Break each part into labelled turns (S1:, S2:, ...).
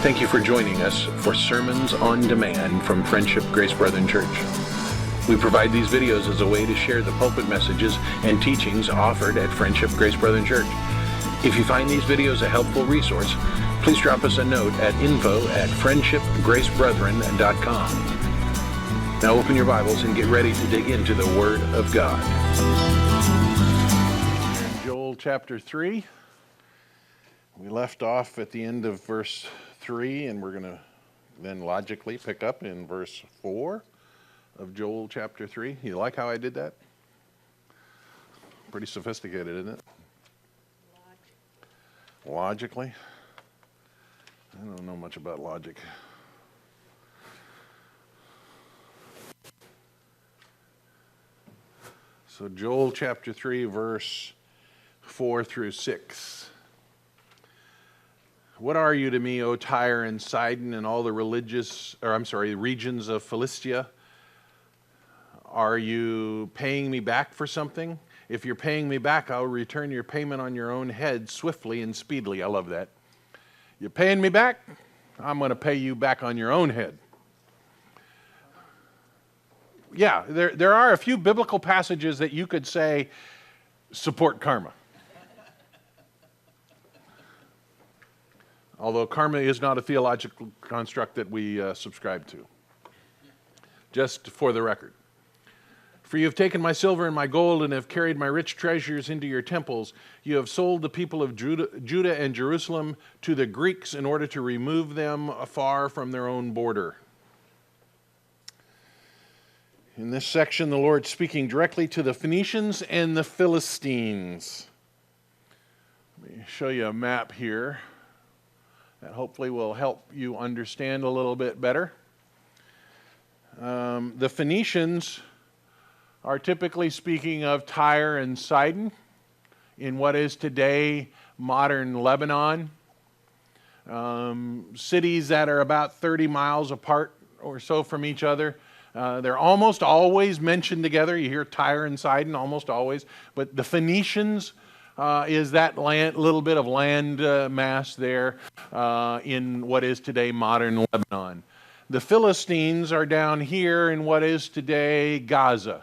S1: Thank you for joining us for Sermons on Demand from Friendship Grace Brethren Church. We provide these videos as a way to share the pulpit messages and teachings offered at Friendship Grace Brethren Church. If you find these videos a helpful resource, please drop us a note at info@friendshipgracebrethren.com. Now open your Bibles and get ready to dig into the Word of God. In Joel chapter 3, we left off at the end of verse 3, and we're going to then logically pick up in verse 4 of Joel chapter 3. You like how I did that? Pretty sophisticated, isn't it? Logically? I don't know much about logic. So Joel chapter 3, verse 4 through 6. What are you to me, O Tyre and Sidon, and all the regions of Philistia? Are you paying me back for something? If you're paying me back, I'll return your payment on your own head swiftly and speedily. I love that. You're paying me back? I'm going to pay you back on your own head. Yeah, there are a few biblical passages that you could say support karma. Although karma is not a theological construct that we subscribe to. Just for the record. For you have taken my silver and my gold and have carried my rich treasures into your temples. You have sold the people of Judah and Jerusalem to the Greeks in order to remove them afar from their own border. In this section, the Lord's speaking directly to the Phoenicians and the Philistines. Let me show you a map here that hopefully will help you understand a little bit better. The Phoenicians are typically speaking of Tyre and Sidon in what is today modern Lebanon. Cities that are about 30 miles apart or so from each other. They're almost always mentioned together. You hear Tyre and Sidon almost always. But the Phoenicians is that little bit of land mass there in what is today modern Lebanon. The Philistines are down here in what is today Gaza.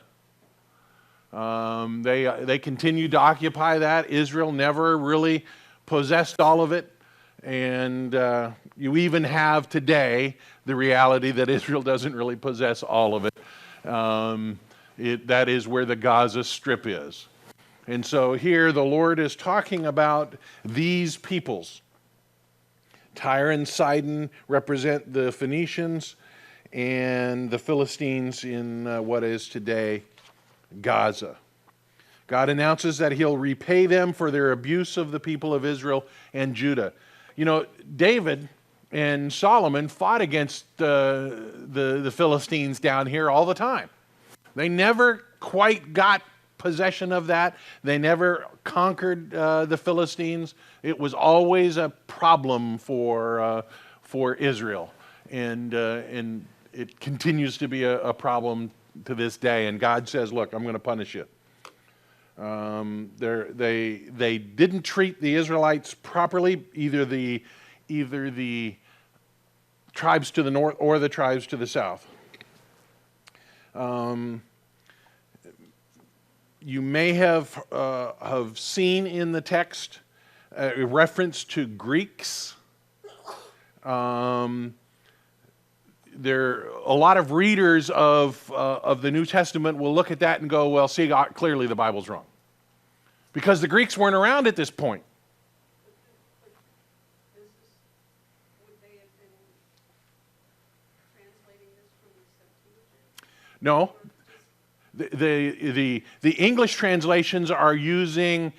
S1: They continued to occupy that. Israel never really possessed all of it. And you even have today the reality that Israel doesn't really possess all of it. That is where the Gaza Strip is. And so here the Lord is talking about these peoples. Tyre and Sidon represent the Phoenicians and the Philistines in what is today Gaza. God announces that he'll repay them for their abuse of the people of Israel and Judah. You know, David and Solomon fought against the Philistines down here all the time. They never quite got possession of that. They never conquered the Philistines. It was always a problem for Israel, and it continues to be a problem to this day. And God says, "Look, I'm going to punish you." They didn't treat the Israelites properly, either the tribes to the north or the tribes to the south. You may have seen in the text a reference to Greeks. A lot of readers of the New Testament will look at that and go, well, see, clearly the Bible's wrong. Because the Greeks weren't around at this point.
S2: Would they have been translating this from the Septuagint?
S1: No. The English translations are using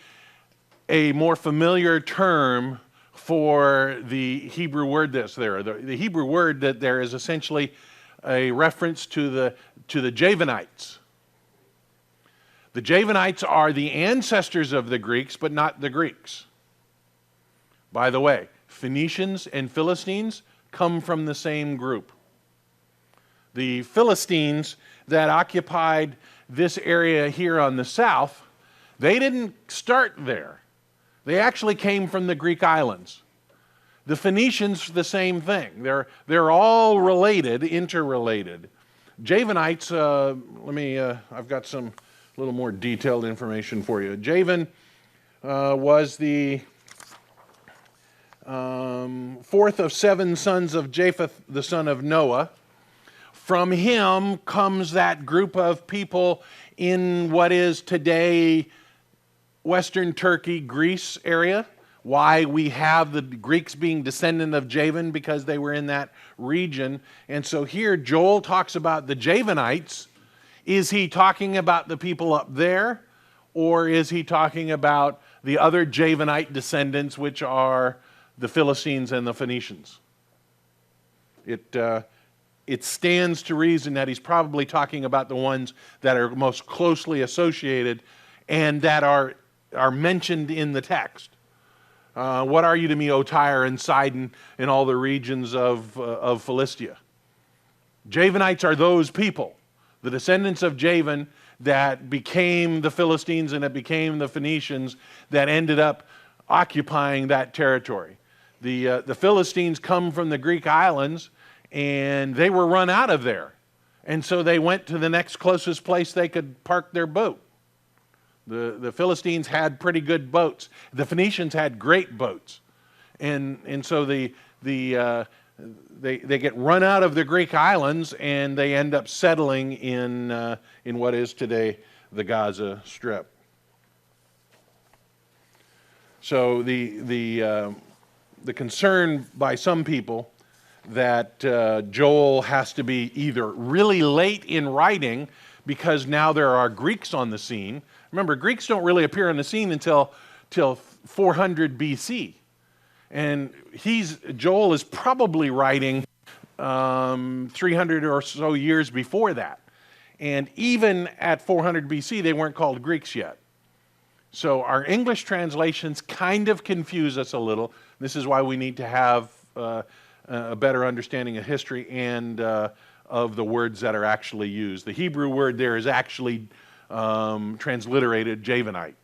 S1: a more familiar term for the Hebrew word that's there. The Hebrew word that there is essentially a reference to the Javanites. The Javanites are the ancestors of the Greeks, but not the Greeks. By the way, Phoenicians and Philistines come from the same group. The Philistines that occupied this area here on the south, they didn't start there. They actually came from the Greek islands. The Phoenicians, the same thing. They're all related, interrelated. Javanites, I've got some little more detailed information for you. Javan was the fourth of 7 sons of Japheth, the son of Noah. From him comes that group of people in what is today Western Turkey, Greece area. Why we have the Greeks being descendant of Javan, because they were in that region. And so here Joel talks about the Javanites. Is he talking about the people up there, or is he talking about the other Javanite descendants, which are the Philistines and the Phoenicians? It stands to reason that he's probably talking about the ones that are most closely associated and that are mentioned in the text. What are you to me, O Tyre and Sidon, and all the regions of Philistia? Javanites are those people, the descendants of Javan that became the Philistines and that became the Phoenicians that ended up occupying that territory. The Philistines come from the Greek islands, and they were run out of there. And so they went to the next closest place they could park their boat. The Philistines had pretty good boats. The Phoenicians had great boats. And so they get run out of the Greek islands, and they end up settling in what is today the Gaza Strip. So the concern by some people that Joel has to be either really late in writing because now there are Greeks on the scene. Remember, Greeks don't really appear on the scene until 400 BC. And Joel is probably writing 300 or so years before that. And even at 400 BC, they weren't called Greeks yet. So our English translations kind of confuse us a little. This is why we need to have a better understanding of history and of the words that are actually used. The Hebrew word there is actually transliterated Javanite,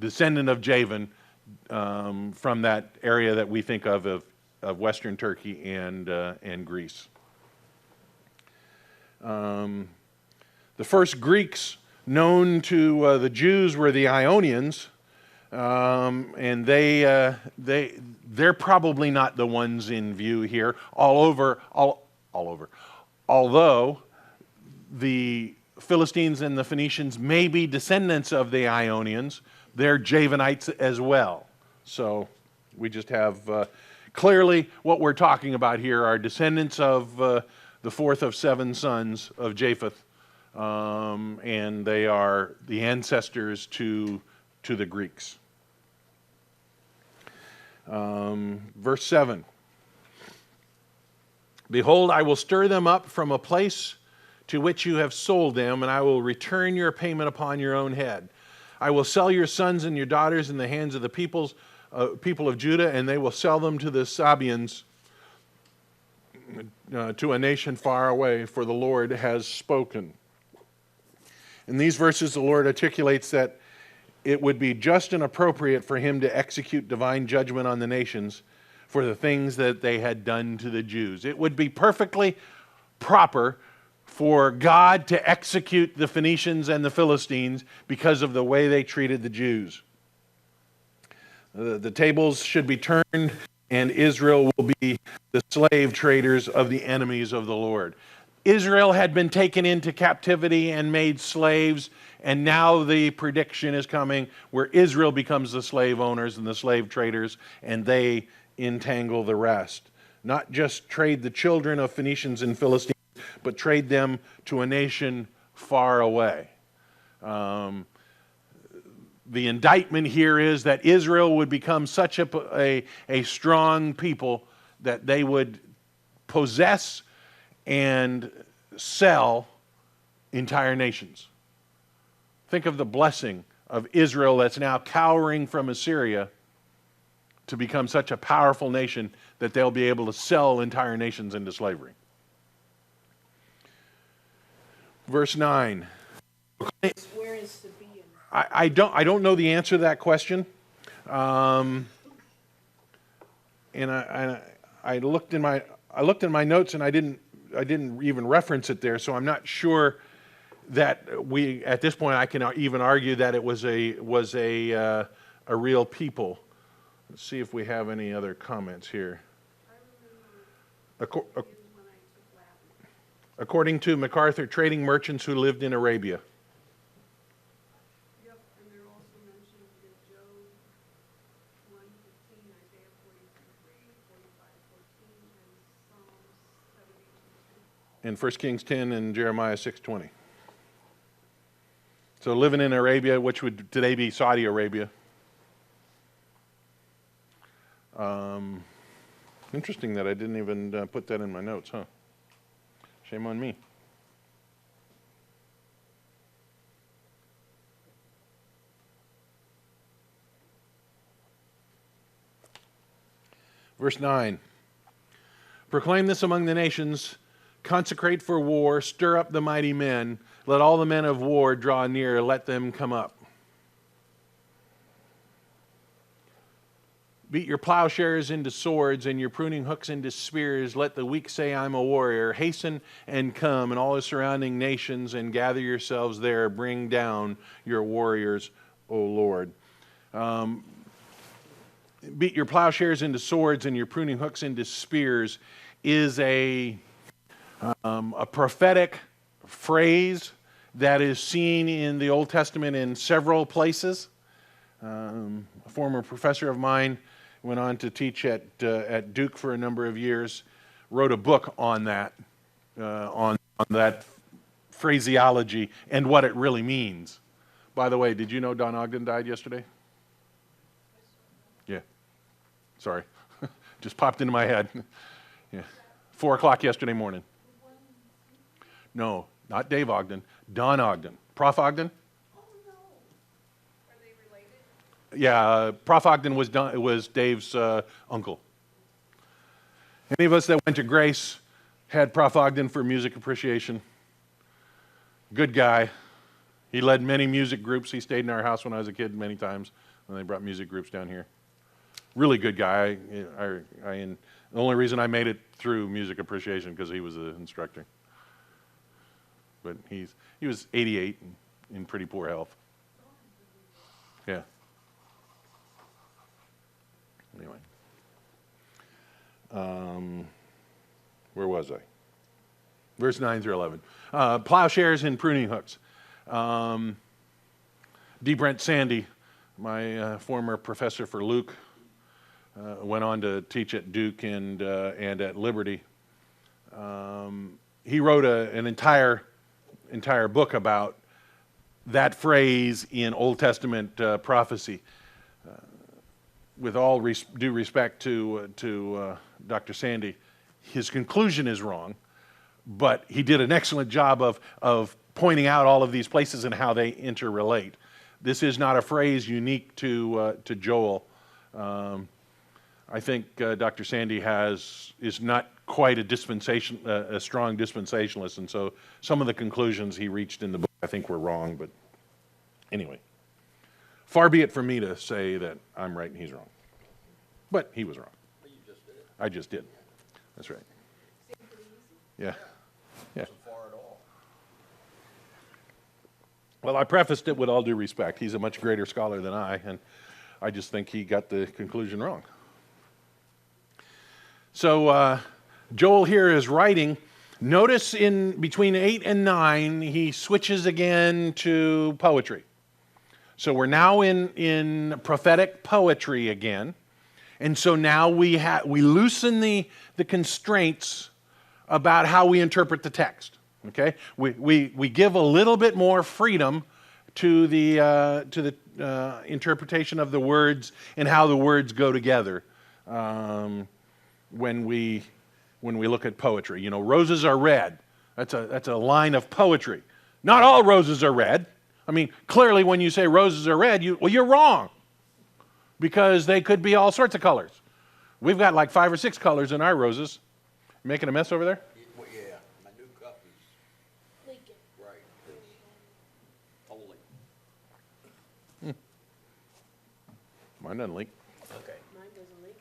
S1: descendant of Javan, from that area that we think of Western Turkey and Greece. The first Greeks known to the Jews were the Ionians, and they're probably not the ones in view here. All over. Although the Philistines and the Phoenicians may be descendants of the Ionians, they're Javanites as well. So we just have clearly what we're talking about here are descendants of the fourth of 7 sons of Japheth, and they are the ancestors to the Greeks. Verse 7. Behold, I will stir them up from a place to which you have sold them, and I will return your payment upon your own head. I will sell your sons and your daughters in the hands of the people of Judah, and they will sell them to the Sabeans, to a nation far away, for the Lord has spoken. In these verses, the Lord articulates that it would be just and appropriate for him to execute divine judgment on the nations for the things that they had done to the Jews. It would be perfectly proper for God to execute the Phoenicians and the Philistines because of the way they treated the Jews. The tables should be turned, and Israel will be the slave traders of the enemies of the Lord. Israel had been taken into captivity and made slaves, and now the prediction is coming where Israel becomes the slave owners and the slave traders, and they entangle the rest. Not just trade the children of Phoenicians and Philistines, but trade them to a nation far away. The indictment here is that Israel would become such a strong people that they would possess and sell entire nations. Think of the blessing of Israel that's now cowering from Assyria to become such a powerful nation that they'll be able to sell entire nations into slavery. Verse 9.
S2: Where is to be in?
S1: I don't know the answer to that question. and I looked in my notes, and I didn't even reference it there, so I'm not sure that we, at this point, I can even argue that it was a real people. Let's see if we have any other comments here. According to MacArthur, trading merchants who lived in Arabia.
S2: Yep, and they're also mentioned in Job 1:15, Isaiah 43:3, 45:14, and Psalms 72:2.
S1: In 1 Kings 10 and Jeremiah 6:20. So living in Arabia, which would today be Saudi Arabia. Interesting that I didn't even put that in my notes, huh? Shame on me. Verse 9. Proclaim this among the nations, consecrate for war, stir up the mighty men, let all the men of war draw near, let them come up. Beat your plowshares into swords and your pruning hooks into spears. Let the weak say, I'm a warrior. Hasten and come, and all the surrounding nations, and gather yourselves there. Bring down your warriors, O Lord. Beat your plowshares into swords and your pruning hooks into spears is a prophetic phrase that is seen in the Old Testament in several places. A former professor of mine went on to teach at Duke for a number of years, wrote a book on that, on that phraseology and what it really means. By the way, did you know Don Ogden died yesterday? Yeah. Sorry. Just popped into my head. Yeah. 4 o'clock yesterday morning. No, not Dave Ogden. Don Ogden. Prof. Ogden? Yeah, Prof. Ogden was Dave's uncle. Any of us that went to Grace had Prof. Ogden for music appreciation. Good guy. He led many music groups. He stayed in our house when I was a kid many times when they brought music groups down here. Really good guy. The only reason I made it through music appreciation because he was the instructor. But he was 88 and in pretty poor health. Yeah. Anyway, where was I? Verse 9 through 11. Plowshares and pruning hooks. D. Brent Sandy, my former professor for Luke, went on to teach at Duke and at Liberty. He wrote an entire book about that phrase in Old Testament prophecy. With all due respect to Dr. Sandy, his conclusion is wrong, but he did an excellent job of pointing out all of these places and how they interrelate. This is not a phrase unique to Joel. I think Dr. Sandy is not quite a strong dispensationalist, and so some of the conclusions he reached in the book I think were wrong. But anyway. Far be it from me to say that I'm right and he's wrong. But he was wrong.
S3: But you just did.
S1: I just did. That's right. Yeah. Yeah.
S3: Wasn't far at all.
S1: Well, I prefaced it with all due respect. He's a much greater scholar than I, and I just think he got the conclusion wrong. So Joel here is writing. Notice in between 8 and 9, he switches again to poetry. So we're now in prophetic poetry again. And so now we loosen the constraints about how we interpret the text. Okay? We give a little bit more freedom to the interpretation of the words and how the words go together when we look at poetry. You know, roses are red. That's a line of poetry. Not all roses are red. I mean, clearly when you say roses are red, you're wrong. Because they could be all sorts of colors. We've got like 5 or 6 colors in our roses. Making a mess over there?
S3: Well, yeah, my new cup is
S2: Leaking.
S3: right. It's holy.
S1: Mine doesn't leak.
S3: Okay.
S2: Mine doesn't leak.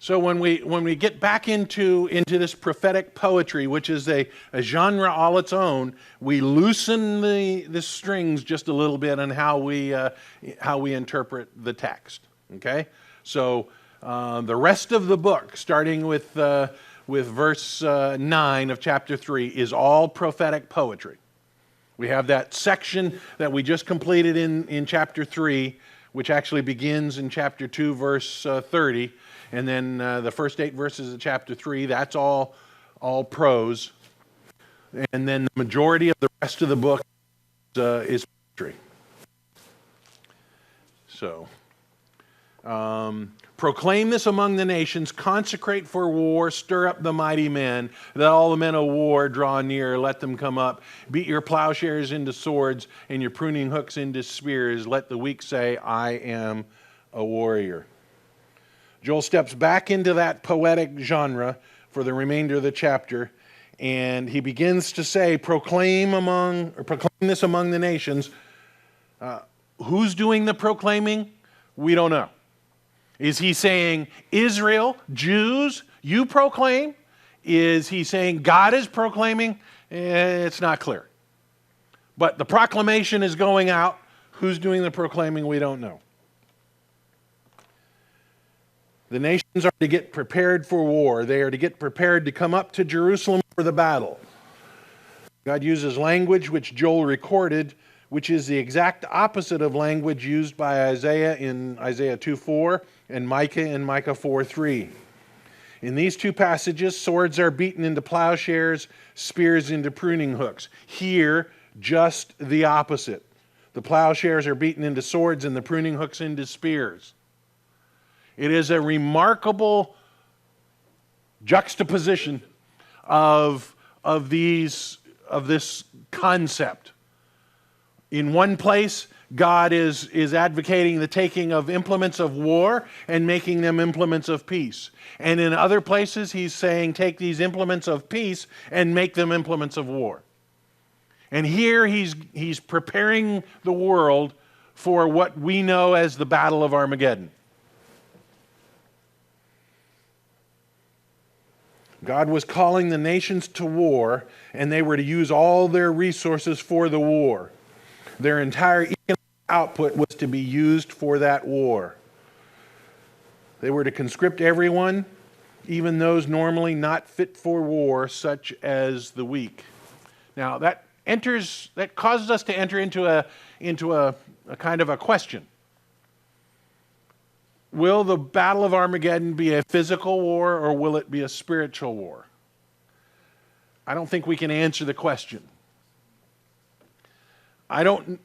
S1: So when we get back into this prophetic poetry, which is a genre all its own, we loosen the strings just a little bit on how we interpret the text. Okay, so the rest of the book, starting with verse 9 of chapter 3, is all prophetic poetry. We have that section that we just completed in chapter 3, which actually begins in chapter 2, verse 30. And then the first 8 verses of chapter 3, that's all prose. And then the majority of the rest of the book is poetry. So, proclaim this among the nations, consecrate for war, stir up the mighty men, let all the men of war draw near, let them come up. Beat your plowshares into swords and your pruning hooks into spears. Let the weak say, I am a warrior. Joel steps back into that poetic genre for the remainder of the chapter, and he begins to say, proclaim this among the nations. Who's doing the proclaiming? We don't know. Is he saying, Israel, Jews, you proclaim? Is he saying God is proclaiming? It's not clear. But the proclamation is going out. Who's doing the proclaiming? We don't know. The nations are to get prepared for war. They are to get prepared to come up to Jerusalem for the battle. God uses language which Joel recorded, which is the exact opposite of language used by Isaiah in Isaiah 2:4 and Micah in Micah 4:3. In these two passages, swords are beaten into plowshares, spears into pruning hooks. Here, just the opposite. The plowshares are beaten into swords and the pruning hooks into spears. It is a remarkable juxtaposition of this concept. In one place, God is advocating the taking of implements of war and making them implements of peace. And in other places, he's saying take these implements of peace and make them implements of war. And here he's preparing the world for what we know as the Battle of Armageddon. God was calling the nations to war, and they were to use all their resources for the war. Their entire economic output was to be used for that war. They were to conscript everyone, even those normally not fit for war, such as the weak. Now that causes us to enter into a kind of a question. Will the Battle of Armageddon be a physical war, or will it be a spiritual war? I don't think we can answer the question. I don't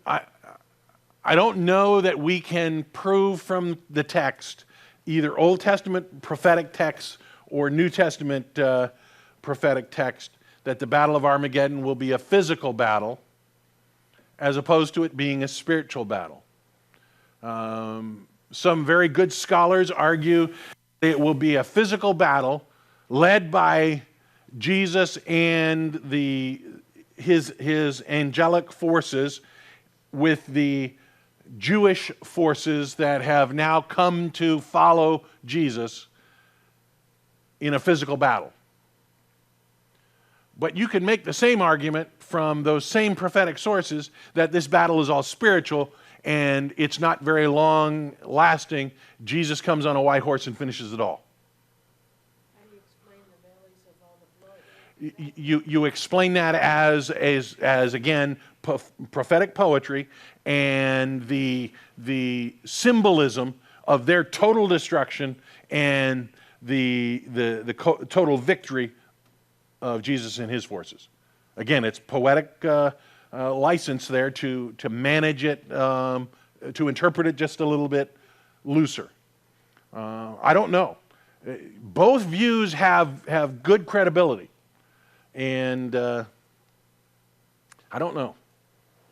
S1: know that we can prove from the text, either Old Testament prophetic text or New Testament prophetic text, that the Battle of Armageddon will be a physical battle as opposed to it being a spiritual battle. Some very good scholars argue it will be a physical battle led by Jesus and his angelic forces with the Jewish forces that have now come to follow Jesus in a physical battle. But you can make the same argument from those same prophetic sources that this battle is all spiritual and it's not very long lasting. Jesus comes on a white horse and finishes it all.
S2: How do you explain the valleys of all the blood?
S1: You explain that as again, prophetic poetry and the symbolism of their total destruction and the total victory of Jesus and his forces. Again, it's poetic license there to manage it, to interpret it just a little bit looser. I don't know. Both views have good credibility, and I don't know.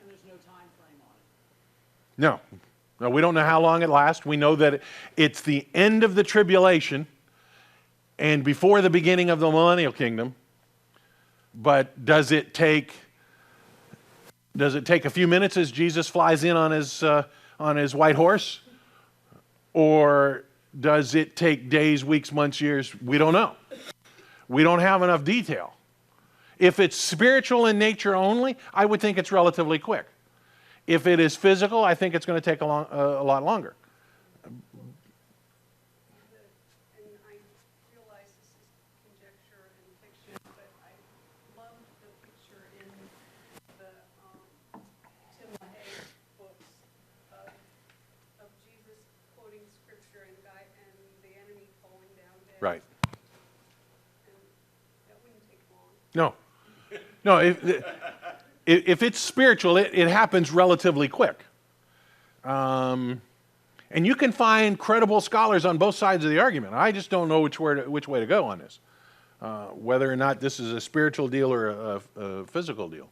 S4: And there's no time frame on it.
S1: No, we don't know how long it lasts. We know that it's the end of the tribulation and before the beginning of the millennial kingdom. But does it take a few minutes as Jesus flies in on his white horse, or Does it take days, weeks, months, years? We don't know. We don't have enough detail. If it's spiritual in nature only, I would think it's relatively quick. If it is physical, I think it's going to take a lot longer.
S5: And I realize this is conjecture and fiction, but I loved the picture in the Tim LaHaye books of Jesus quoting scripture and the enemy falling down dead.
S1: Right.
S5: And that wouldn't take long.
S1: No. No, if it's spiritual, it happens relatively quick. And you can find credible scholars on both sides of the argument. I just don't know which way to go on this, whether or not this is a spiritual deal or a physical deal.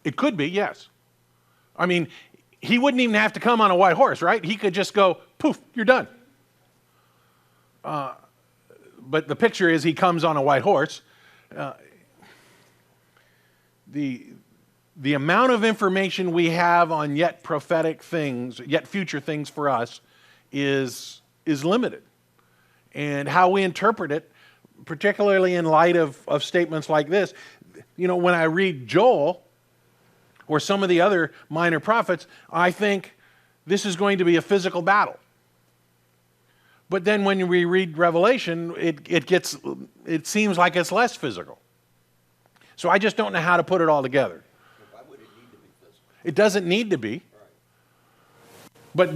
S1: It could be, yes. I mean, he wouldn't even have to come on a white horse, right? He could just go, poof, you're done. But the picture is he comes on a white horse. The amount of information we have on yet prophetic things, yet future things for us, is limited. And how we interpret it, particularly in light of statements like this, when I read Joel or some of the other minor prophets, I think this is going to be a physical battle. But then when we read Revelation, it seems like it's less physical. So I just don't know how to put it all together.
S3: Why would it need to be physical?
S1: It doesn't need to be.
S3: Right.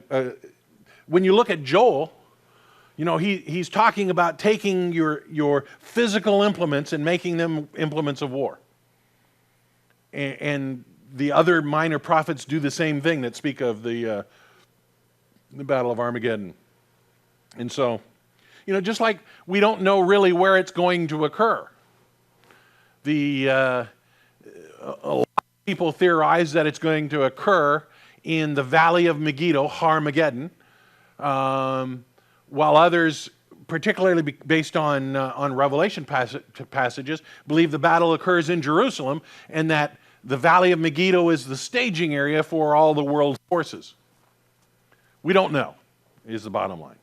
S1: But when you look at Joel, he's talking about taking your physical implements and making them implements of war. And the other minor prophets do the same thing that speak of the Battle of Armageddon. And so, just like we don't know really where it's going to occur. A lot of people theorize that it's going to occur in the Valley of Megiddo, Harmageddon, while others, particularly based on Revelation passages, believe the battle occurs in Jerusalem and that the Valley of Megiddo is the staging area for all the world's forces. We don't know, is the bottom line.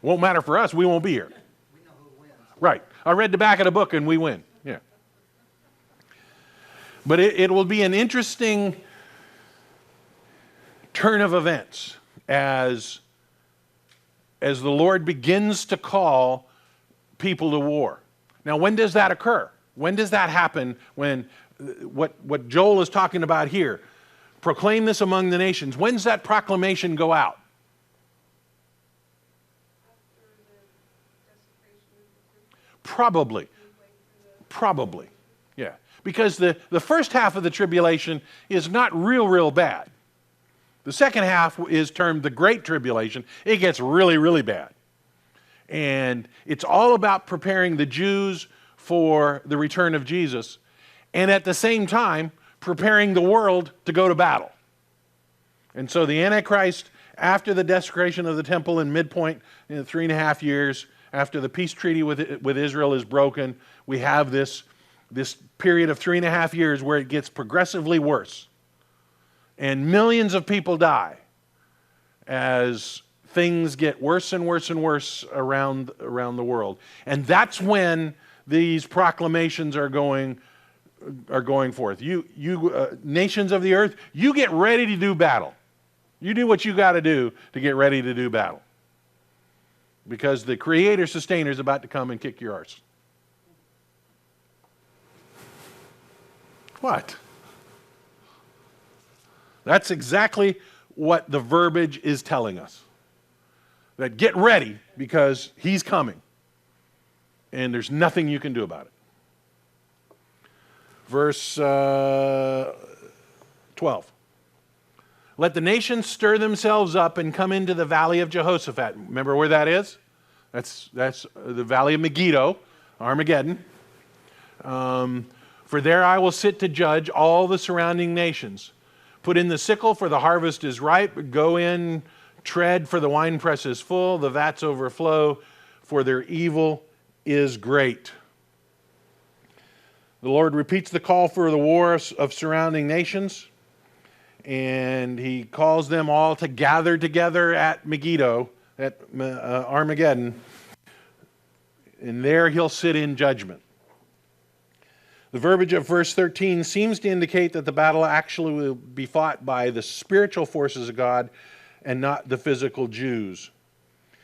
S1: Won't matter for us. We won't be here.
S6: We know who wins.
S1: Right. I read the back of the book and we win. Yeah. But it will be an interesting turn of events as the Lord begins to call people to war. Now, when does that occur? When does that happen? When what Joel is talking about here, proclaim this among the nations. When does that proclamation go out? Probably. Yeah. Because the first half of the tribulation is not real bad. The second half is termed the Great Tribulation. It gets really, really bad. And it's all about preparing the Jews for the return of Jesus, and at the same time, preparing the world to go to battle. And so the Antichrist, after the desecration of the temple in midpoint, 3.5 years, after the peace treaty with Israel is broken, we have this period of 3.5 years where it gets progressively worse. And millions of people die as things get worse and worse and worse around the world. And that's when these proclamations are going forth. You nations of the earth, you get ready to do battle. You do what you got to do to get ready to do battle. Because the Creator Sustainer is about to come and kick your arse. What? That's exactly what the verbiage is telling us. That get ready because He's coming. And there's nothing you can do about it. Verse 12. Let the nations stir themselves up and come into the valley of Jehoshaphat. Remember where that is? That's the valley of Megiddo, Armageddon. For there I will sit to judge all the surrounding nations. Put in the sickle, for the harvest is ripe. Go in, tread, for the winepress is full. The vats overflow, for their evil is great. The Lord repeats the call for the war of surrounding nations, and he calls them all to gather together at Megiddo, at Armageddon, and there he'll sit in judgment. The verbiage of verse 13 seems to indicate that the battle actually will be fought by the spiritual forces of God and not the physical Jews.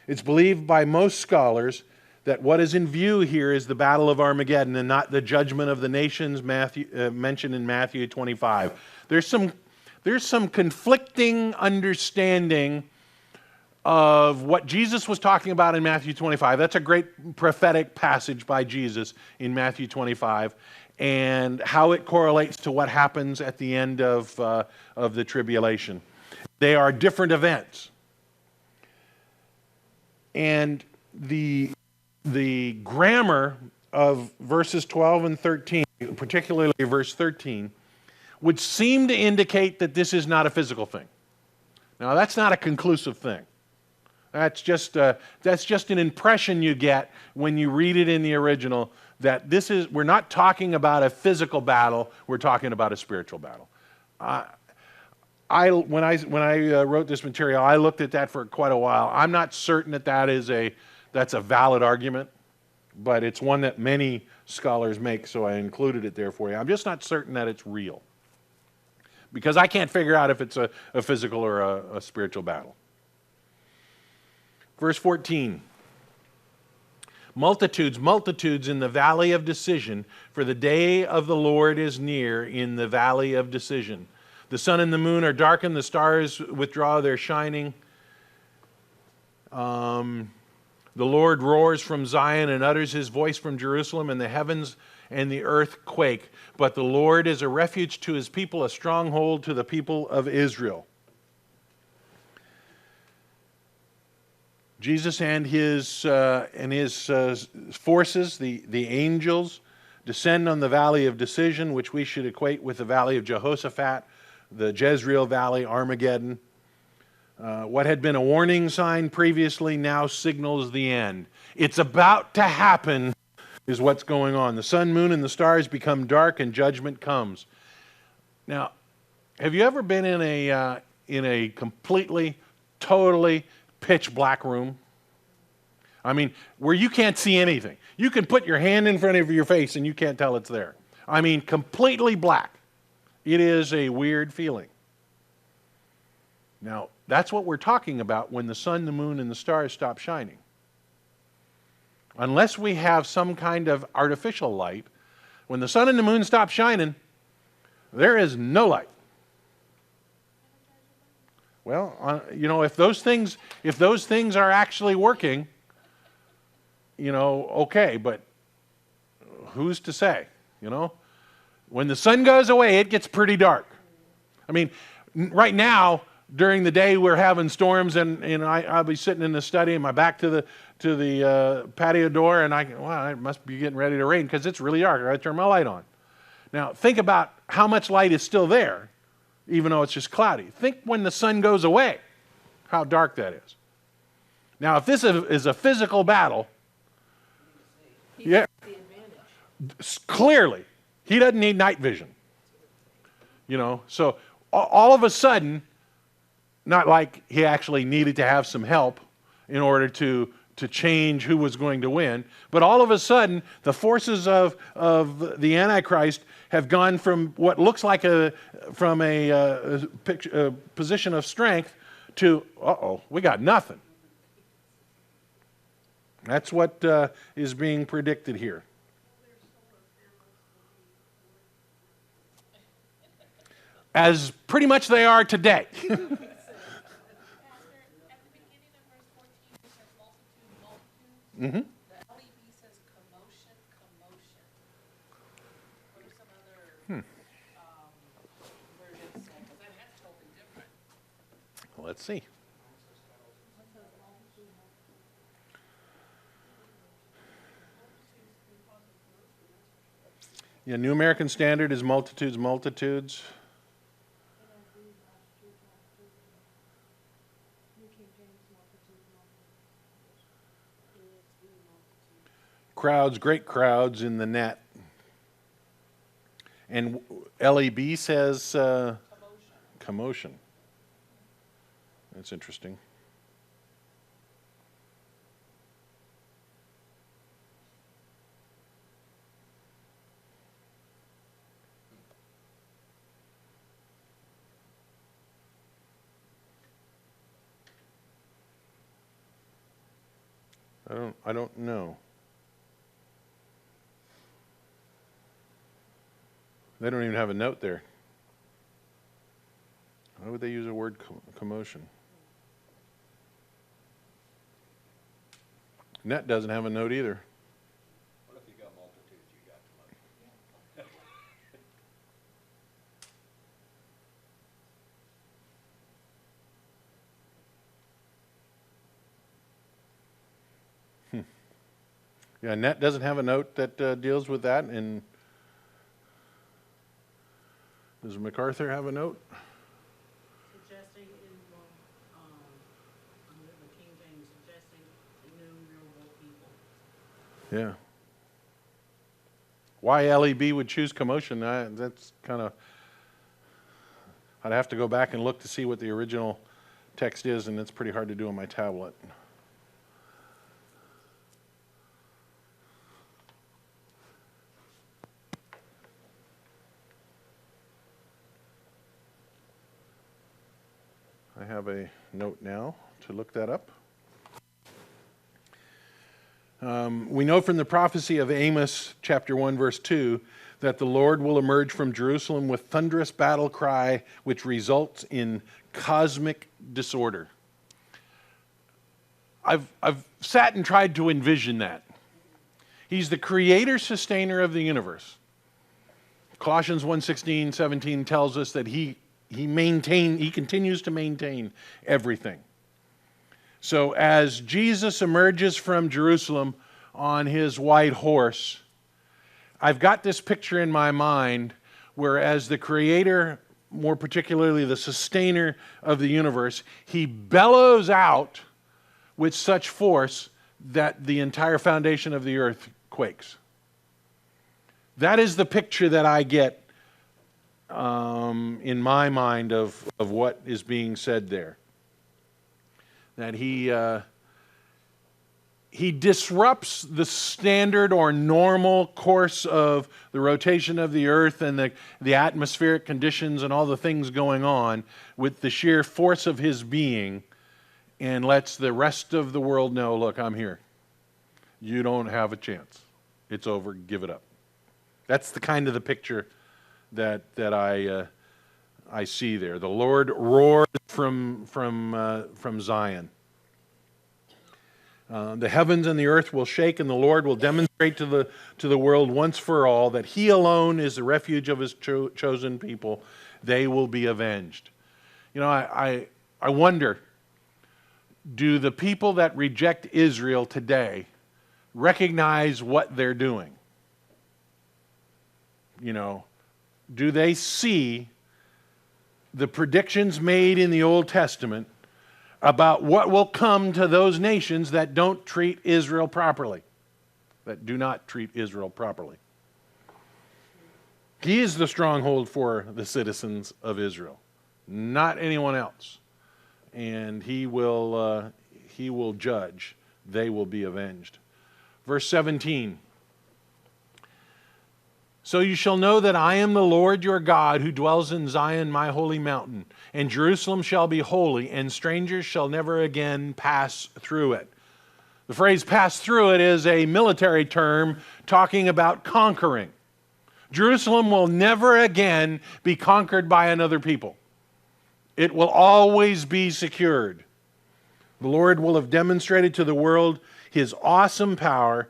S1: It's believed by most scholars that what is in view here is the Battle of Armageddon and not the judgment of the nations mentioned in Matthew 25. There's some conflicting understanding of what Jesus was talking about in Matthew 25. That's a great prophetic passage by Jesus in Matthew 25, and how it correlates to what happens at the end of the tribulation. They are different events. And the grammar of verses 12 and 13, particularly verse 13, would seem to indicate that this is not a physical thing. Now, that's not a conclusive thing. That's just an impression you get when you read it in the original, that we're not talking about a physical battle, we're talking about a spiritual battle. When I wrote this material, I looked at that for quite a while. I'm not certain that that's a valid argument, but it's one that many scholars make, so I included it there for you. I'm just not certain that it's real, because I can't figure out if it's a physical or a spiritual battle. Verse 14. Multitudes, multitudes in the valley of decision, for the day of the Lord is near in the valley of decision. The sun and the moon are darkened, the stars withdraw their shining. The Lord roars from Zion and utters his voice from Jerusalem, and the heavens and the earth quake. But the Lord is a refuge to his people, a stronghold to the people of Israel. Jesus and his forces, the angels, descend on the valley of decision, which we should equate with the valley of Jehoshaphat, the Jezreel Valley, Armageddon. What had been a warning sign previously now signals the end. It's about to happen, is what's going on. The sun, moon, and the stars become dark, and judgment comes. Now, have you ever been in a completely, totally pitch black room? I mean, where you can't see anything. You can put your hand in front of your face and you can't tell it's there. I mean, completely black. It is a weird feeling. Now, that's what we're talking about when the sun, the moon, and the stars stop shining. Unless we have some kind of artificial light, when the sun and the moon stop shining, there is no light. Well, if those things are actually working, okay, but who's to say, When the sun goes away, it gets pretty dark. I mean, right now, during the day, we're having storms, and I'll be sitting in the study, and my back to the patio door, and it must be getting ready to rain because it's really dark. I got to turn my light on. Now, think about how much light is still there, even though it's just cloudy. Think when the sun goes away, how dark that is. Now, if this is a physical battle, yeah, clearly, he doesn't need night vision. So all of a sudden, not like he actually needed to have some help in order to change who was going to win, but all of a sudden, the forces of the Antichrist have gone from what looks like a position of strength to, we got nothing. That's what is being predicted here. As pretty much they are today.
S2: Pastor, at the beginning of verse 14, it says multitude.
S1: Mm-hmm.
S2: The LEB says commotion. What are some other versions say? Because that has totally different.
S1: Let's see. Yeah, New American Standard is multitudes, multitudes. Crowds, great crowds in the net. And LEB says commotion. That's interesting. I don't know. They don't even have a note there. Why would they use a word commotion? Net doesn't have a note either.
S3: What if you got multitudes, you got the money?
S1: Yeah, Net doesn't have a note that deals with that. And does MacArthur have a note?
S2: Suggesting under the King James, suggesting innumerable people.
S1: Yeah. Why LEB would choose commotion, that's kind of, I'd have to go back and look to see what the original text is, and it's pretty hard to do on my tablet. I have a note now to look that up. We know from the prophecy of Amos chapter 1 verse 2 that the Lord will emerge from Jerusalem with thunderous battle cry which results in cosmic disorder. I've sat and tried to envision that. He's the creator sustainer of the universe. Colossians 1:16, 17 tells us that he continues to maintain everything. So as Jesus emerges from Jerusalem on his white horse, I've got this picture in my mind where as the creator, more particularly the sustainer of the universe, he bellows out with such force that the entire foundation of the earth quakes. That is the picture that I get in my mind of what is being said there. That he disrupts the standard or normal course of the rotation of the earth and the atmospheric conditions and all the things going on with the sheer force of his being, and lets the rest of the world know, look, I'm here. You don't have a chance. It's over. Give it up. That's the kind of the picture that I see there. The Lord roared from Zion. The heavens and the earth will shake, and the Lord will demonstrate to the world once for all that He alone is the refuge of His chosen people. They will be avenged. You know, I wonder, do the people that reject Israel today recognize what they're doing? You know, do they see the predictions made in the Old Testament about what will come to those nations that don't treat Israel properly, that do not treat Israel properly? He is the stronghold for the citizens of Israel, not anyone else. And he will judge. They will be avenged. Verse 17. So you shall know that I am the Lord your God who dwells in Zion, my holy mountain, and Jerusalem shall be holy, and strangers shall never again pass through it. The phrase pass through it is a military term talking about conquering. Jerusalem will never again be conquered by another people. It will always be secured. The Lord will have demonstrated to the world His awesome power,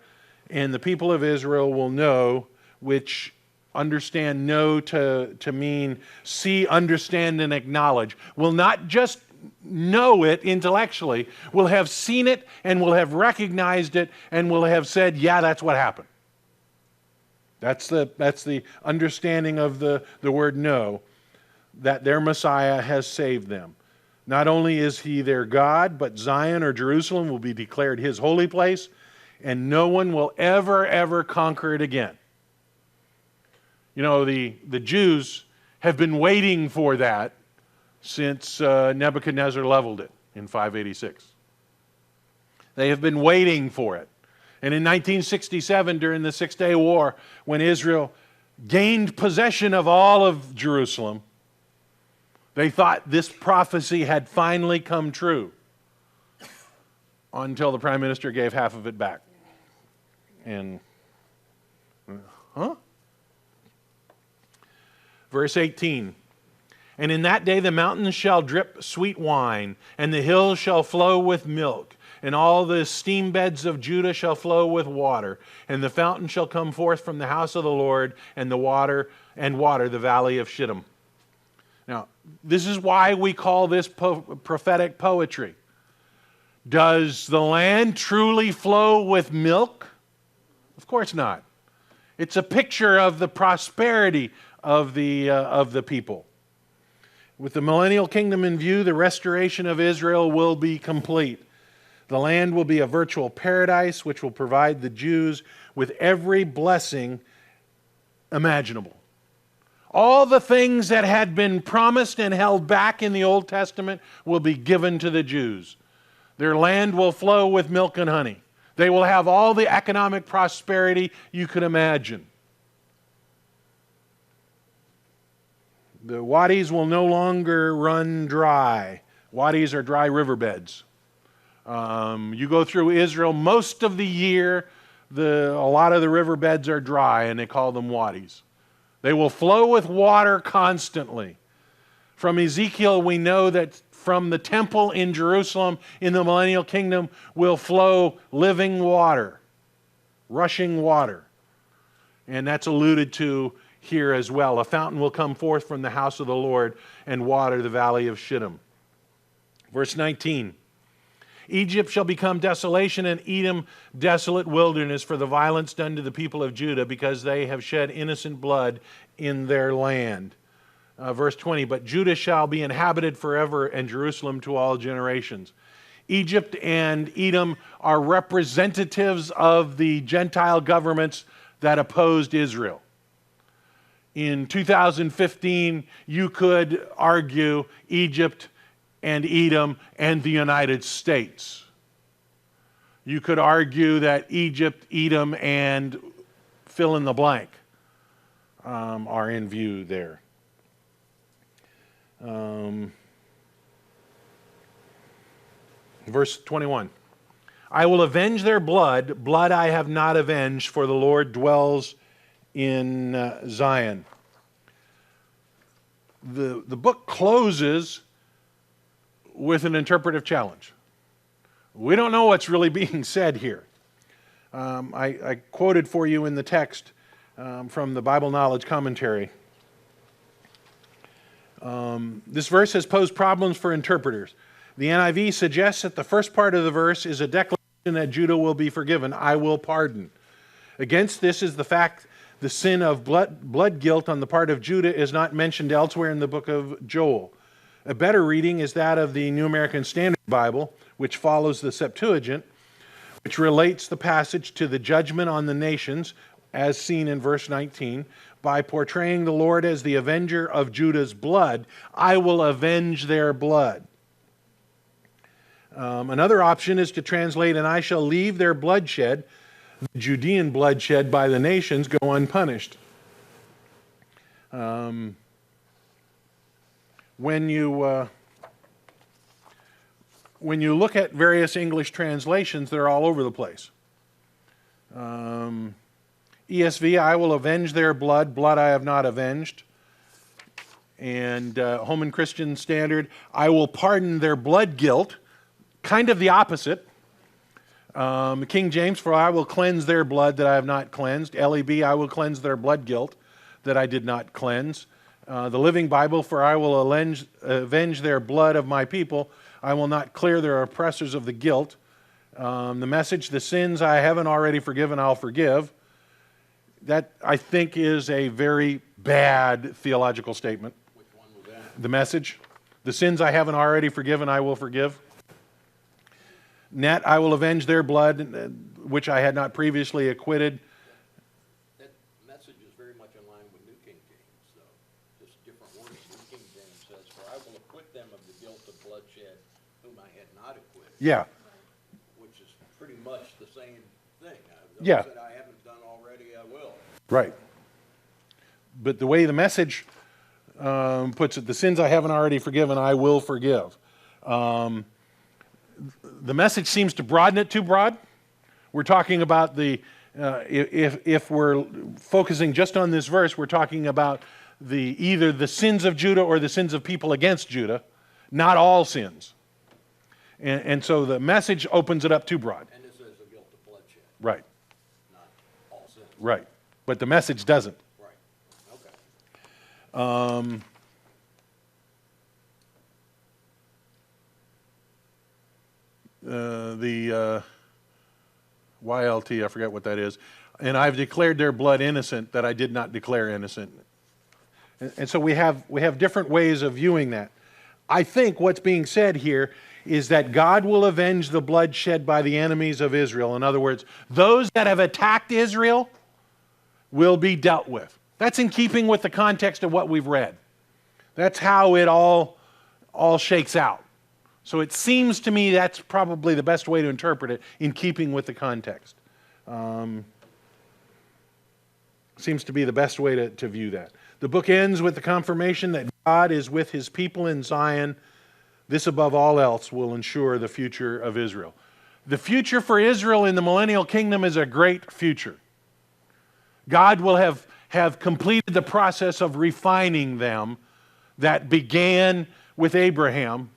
S1: and the people of Israel will know, which understand know to mean see, understand, and acknowledge. Will not just know it intellectually, will have seen it and will have recognized it and will have said, yeah, that's what happened. That's the understanding of the word know, that their Messiah has saved them. Not only is He their God, but Zion or Jerusalem will be declared His holy place, and no one will ever conquer it again. You know, the Jews have been waiting for that since Nebuchadnezzar leveled it in 586. They have been waiting for it. And in 1967, during the Six-Day War, when Israel gained possession of all of Jerusalem, they thought this prophecy had finally come true until the prime minister gave half of it back. And, Verse 18. And in that day the mountains shall drip sweet wine, and the hills shall flow with milk, and all the stream beds of Judah shall flow with water, and the fountain shall come forth from the house of the Lord, and water the valley of Shittim. Now, this is why we call this prophetic poetry. Does the land truly flow with milk? Of course not. It's a picture of the prosperity of the people. With the millennial kingdom in view, the restoration of Israel will be complete. The land will be a virtual paradise which will provide the Jews with every blessing imaginable. All the things that had been promised and held back in the Old Testament will be given to the Jews. Their land will flow with milk and honey. They will have all the economic prosperity you could imagine. The wadis will no longer run dry. Wadis are dry riverbeds. You go through Israel, most of the year, a lot of the riverbeds are dry, and they call them wadis. They will flow with water constantly. From Ezekiel, we know that from the temple in Jerusalem in the millennial kingdom will flow living water, rushing water. And that's alluded to here as well. A fountain will come forth from the house of the Lord and water the valley of Shittim. Verse 19. Egypt shall become desolation, and Edom desolate wilderness for the violence done to the people of Judah, because they have shed innocent blood in their land. Verse 20, but Judah shall be inhabited forever, and Jerusalem to all generations. Egypt and Edom are representatives of the Gentile governments that opposed Israel. In 2015, you could argue Egypt and Edom and the United States. You could argue that Egypt, Edom, and fill in the blank are in view there. Verse 21. I will avenge their blood, blood I have not avenged, for the Lord dwells in Zion. The book closes with an interpretive challenge. We don't know what's really being said here. I quoted for you in the text from the Bible Knowledge Commentary. This verse has posed problems for interpreters. The NIV suggests that the first part of the verse is a declaration that Judah will be forgiven. I will pardon. Against this is the fact the sin of blood guilt on the part of Judah is not mentioned elsewhere in the book of Joel. A better reading is that of the New American Standard Bible, which follows the Septuagint, which relates the passage to the judgment on the nations, as seen in verse 19, by portraying the Lord as the avenger of Judah's blood. I will avenge their blood. Another option is to translate, and I shall leave their bloodshed, the Judean bloodshed by the nations, go unpunished. When you look at various English translations, they're all over the place. ESV, I will avenge their blood, blood I have not avenged. And Holman Christian Standard, I will pardon their blood guilt, kind of the opposite. King James, for I will cleanse their blood that I have not cleansed. LEB, I will cleanse their blood guilt that I did not cleanse. The Living Bible, for I will avenge their blood of my people. I will not clear their oppressors of the guilt. The Message, the sins I haven't already forgiven, I'll forgive. That, I think, is a very bad theological statement.
S3: Which one was that?
S1: The Message, the sins I haven't already forgiven, I will forgive. Net, I will avenge their blood, which I had not previously acquitted.
S3: That Message is very much in line with New King
S1: Yeah,
S3: which is pretty much the same thing.
S1: Yeah.
S3: Those that I haven't done already, I will.
S1: right. But the way the message puts it, the sins I haven't already forgiven, I will forgive. The message seems to broaden it too broad. We're talking about if we're focusing just on this verse, we're talking about either the sins of Judah or the sins of people against Judah, not all sins. And so the message opens it up too broad.
S3: And this is a guilt of bloodshed,
S1: Right,
S3: not all sins.
S1: right. But the message doesn't.
S3: Right, okay.
S1: The YLT, I forget what that is. And I've declared their blood innocent that I did not declare innocent. And so we have different ways of viewing that. I think what's being said here is that God will avenge the blood shed by the enemies of Israel. In other words, those that have attacked Israel will be dealt with. That's in keeping with the context of what we've read. That's how it all shakes out. So it seems to me that's probably the best way to interpret it in keeping with the context. Seems to be the best way to view that. The book ends with the confirmation that God is with his people in Zion. This, above all else, will ensure the future of Israel. The future for Israel in the millennial kingdom is a great future. God will have completed the process of refining them that began with Abraham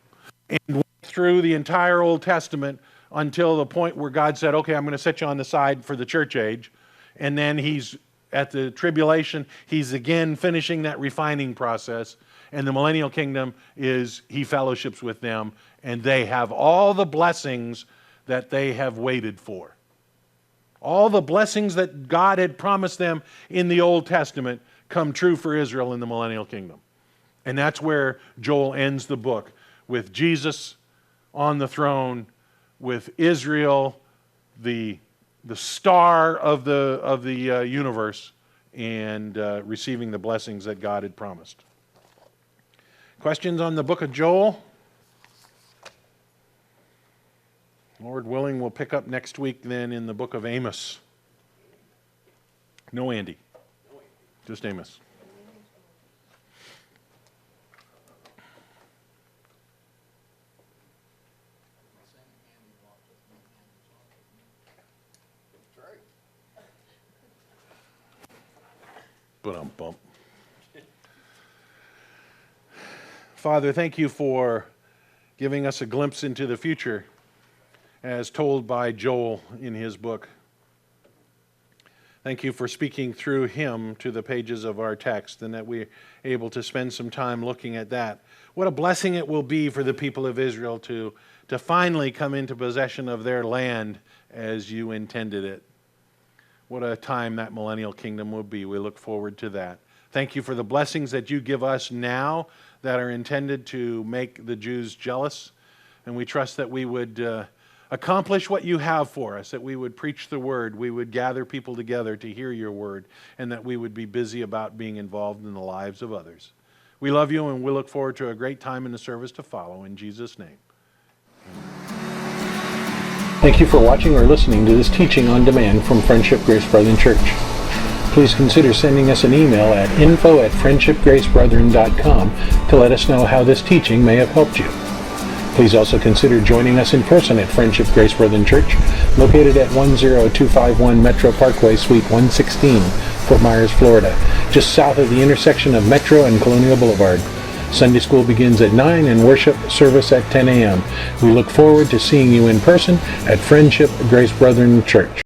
S1: and went through the entire Old Testament until the point where God said, okay, I'm going to set you on the side for the church age. And then he's at the tribulation, he's again finishing that refining process. And the millennial kingdom is he fellowships with them, and they have all the blessings that they have waited for. All the blessings that God had promised them in the Old Testament come true for Israel in the millennial kingdom. And that's where Joel ends the book, with Jesus on the throne, with Israel, the star of the universe, and receiving the blessings that God had promised. Questions on the book of Joel? Lord willing, we'll pick up next week then in the book of Amos. No Andy. Just Amos.
S3: That's right.
S1: Bump. Father, thank you for giving us a glimpse into the future as told by Joel in his book. Thank you for speaking through him to the pages of our text, and that we're able to spend some time looking at that. What a blessing it will be for the people of Israel to finally come into possession of their land as you intended it. What a time that millennial kingdom will be. We look forward to that. Thank you for the blessings that you give us now that are intended to make the Jews jealous. And we trust that we would accomplish what you have for us, that we would preach the word, we would gather people together to hear your word, and that we would be busy about being involved in the lives of others. We love you, and we look forward to a great time in the service to follow. In Jesus' name.
S6: Thank you for watching or listening to this teaching on demand from Friendship Grace Brethren Church. Please consider sending us an email at info@friendshipgracebrethren.com to let us know how this teaching may have helped you. Please also consider joining us in person at Friendship Grace Brethren Church, located at 10251 Metro Parkway, Suite 116, Fort Myers, Florida, just south of the intersection of Metro and Colonial Boulevard. Sunday school begins at 9 and worship service at 10 a.m. We look forward to seeing you in person at Friendship Grace Brethren Church.